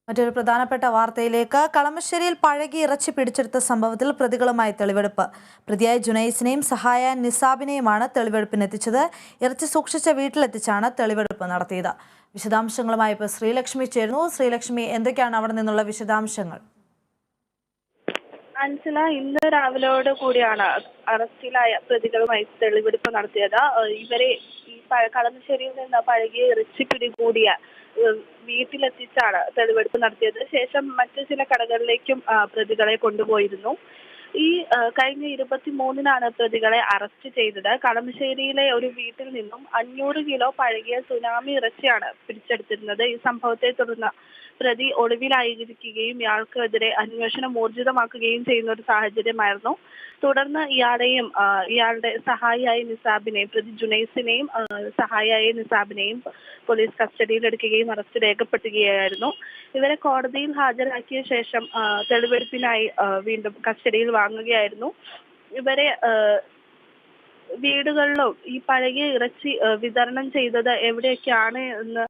മറ്റൊരു പ്രധാനപ്പെട്ട വാർത്തയിലേക്ക്. കളമശ്ശേരിയിൽ പഴകി ഇറച്ചി പിടിച്ചെടുത്ത സംഭവത്തിൽ പ്രതികളുമായി തെളിവെടുപ്പ്. പ്രതിയായ ജുനൈസിനെയും സഹായ നിസാബിനെയുമാണ് തെളിവെടുപ്പിനെത്തിച്ചത്. ഇറച്ചി സൂക്ഷിച്ച വീട്ടിലെത്തിച്ചാണ് തെളിവെടുപ്പ് നടത്തിയത്. വിശദാംശങ്ങളുമായി ഇപ്പോൾ ശ്രീലക്ഷ്മി ചേരുന്നു. ശ്രീലക്ഷ്മി, എന്തൊക്കെയാണ് അവിടെ നിന്നുള്ള വിശദാംശങ്ങൾ? അൻസില, ഇന്ന് രാവിലെയോട് കൂടിയാണ് അറസ്റ്റിലായ പ്രതികളുമായി തെളിവെടുപ്പ് നടത്തിയത്. ഇവരെ ഈ കളമശ്ശേരിയിൽ നിന്ന് പഴകിയ ഇറച്ചി പിടികൂടിയ വീട്ടിലെത്തിച്ചാണ് തെളിവെടുപ്പ് നടത്തിയത്. ശേഷം മറ്റു ചില കടകളിലേക്കും പ്രതികളെ കൊണ്ടുപോയിരുന്നു. ഈ കഴിഞ്ഞ 23-നാണ് പ്രതികളെ അറസ്റ്റ് ചെയ്തത്. കളമശ്ശേരിയിലെ ഒരു വീട്ടിൽ നിന്നും 500 കിലോ പഴകിയ സുനാമി ഇറച്ചിയാണ് പിടിച്ചെടുത്തിരുന്നത്. ഈ സംഭവത്തെ തുടർന്ന് പ്രതി ഒളിവിലായിരിക്കുകയും ഇയാൾക്കെതിരെ അന്വേഷണം ഊർജിതമാക്കുകയും ചെയ്യുന്ന ഒരു സാഹചര്യമായിരുന്നു. തുടർന്ന് ഇയാളെയും ഇയാളുടെ സഹായിയായ നിസാബിനെയും, പ്രതി ജുനൈസിനെയും സഹായിയായ നിസാബിനെയും പോലീസ് കസ്റ്റഡിയിലെടുക്കുകയും അറസ്റ്റ് രേഖപ്പെടുത്തുകയായിരുന്നു. ഇവരെ കോടതിയിൽ ഹാജരാക്കിയ ശേഷം തെളിവെടുപ്പിനായി വീണ്ടും കസ്റ്റഡിയിൽ വാങ്ങുകയായിരുന്നു. ഇവരെ വീടുകളിലും ഈ പഴകിയ ഇറച്ചി വിതരണം ചെയ്തത് എവിടെയൊക്കെയാണ് എന്ന്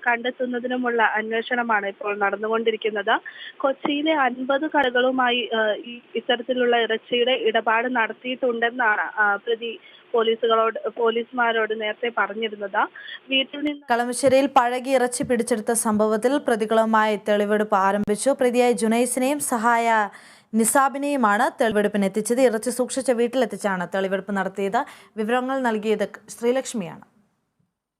കണ്ടെത്തുന്നതിനുമുള്ള അന്വേഷണമാണ് ഇപ്പോൾ നടന്നുകൊണ്ടിരിക്കുന്നത്. കൊച്ചിയിലെ 50 കടകളുമായി ഇത്തരത്തിലുള്ള ഇറച്ചിയുടെ ഇടപാട് നടത്തിയിട്ടുണ്ടെന്നാണ് പ്രതി പോലീസുമാരോട് നേരത്തെ പറഞ്ഞിരുന്നത്. വീട്ടിൽ നിന്ന് കളമശ്ശേരിയിൽ പഴകി ഇറച്ചി പിടിച്ചെടുത്ത സംഭവത്തിൽ പ്രതികളുമായി തെളിവെടുപ്പ് ആരംഭിച്ചു. പ്രതിയായ ജുനൈസിനെയും സഹായ നിസാബിനെയുമാണ് തെളിവെടുപ്പിനെത്തിച്ചത്. ഇറച്ചി സൂക്ഷിച്ച വീട്ടിലെത്തിച്ചാണ് തെളിവെടുപ്പ് നടത്തിയത്. വിവരങ്ങൾ നൽകിയത് ശ്രീലക്ഷ്മിയാണ്.